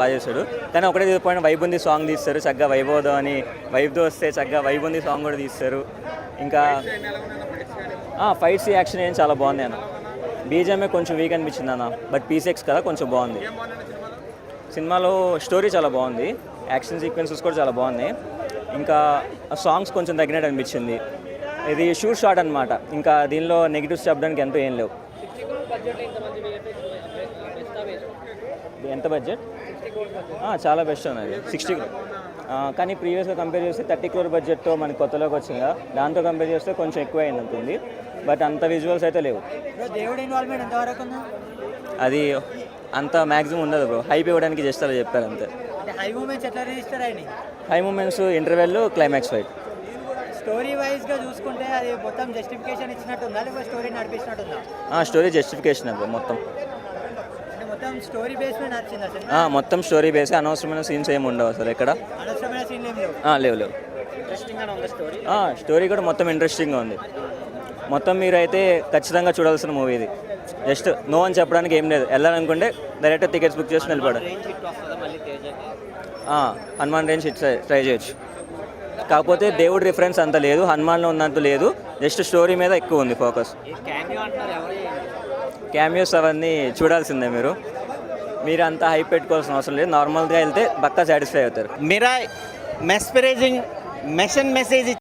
బాగా చేశాడు. కానీ ఒకటే చూపోయిన వైబ్ ఉంది సాంగ్ తీస్తారు చక్కగా, వైబోదో అని వైబ్తో వస్తే చక్కగా వైబ్ ఉంది సాంగ్ కూడా తీస్తారు. ఇంకా ఫైట్స్ యాక్షన్ ఏం చాలా బాగుంది అన్న. బీజిఎంఏ కొంచెం వీక్ అనిపించింది అన్న, బట్ పీసెక్స్ కదా కొంచెం బాగుంది. సినిమాలో స్టోరీ చాలా బాగుంది, యాక్షన్ సీక్వెన్సెస్ కూడా చాలా బాగున్నాయి. ఇంకా సాంగ్స్ కొంచెం తగ్గినట్టు అనిపించింది. ఇది షూట్ షాట్ అనమాట, ఇంకా దీనిలో నెగిటివ్స్ చెప్పడానికి ఎంతో ఏం లేవు. ఎంత బడ్జెట్? చాలా బెస్ట్ ఉన్నది 60 crore. కానీ ప్రీవియస్గా కంపేర్ చేస్తే 30 crore బడ్జెట్తో మనకి కొత్తలోకి వచ్చింది కదా, దాంతో కంపేర్ చేస్తే కొంచెం ఎక్కువ అయింది ఉంటుంది. బట్ అంత విజువల్స్ అయితే లేవు. అది అంత మ్యాక్సిమం ఉండదు బ్రో, హైప్ ఇవ్వడానికి జస్ట్ అలా చెప్పారు అంతే. High moments interval, climax fight. Story వైజ్గా చూసుకుంటే అది మొత్తం జస్టిఫికేషన్ ఇచ్చినట్టుందా లేకపోతే స్టోరీ నడిపిస్తున్నట్టుందా? స్టోరీ జస్టిఫికేషన్ బ్రో మొత్తం. మొత్తం స్టోరీ బేస్ మీద నచ్చింది అసలు. మొత్తం స్టోరీ బేస్, అనవసరమైన సీన్స్ ఏమి ఉండవు అసలు ఎక్కడ. అనవసరమైన సీన్లు ఏం లేవు. లేవు. ఇంట్రెస్టింగ్గానే ఉంది స్టోరీ. స్టోరీ కూడా మొత్తం ఇంట్రెస్టింగ్గా ఉంది. మొత్తం మీరైతే ఖచ్చితంగా చూడాల్సిన మూవీ ఇది. జస్ట్ నో అని చెప్పడానికి ఏం లేదు. వెళ్ళాలనుకుంటే డైరెక్ట్ టికెట్స్ బుక్ చేసి వెళ్ళిపోవడం. హనుమాన్ రేంజ్ ట్రై చేయొచ్చు. కాకపోతే దేవుడి రిఫరెన్స్ అంత లేదు, హనుమాన్లో ఉన్నంత లేదు, జస్ట్ స్టోరీ మీద ఎక్కువ ఉంది ఫోకస్. క్యామియోస్ అవన్నీ చూడాల్సిందే మీరు అంతా హైప్ పెట్టుకోవాల్సిన అవసరం లేదు. నార్మల్గా వెళ్తే పక్కా సాటిస్ఫై అవుతారు. मेरा मेस्पराइजिंग मेसेज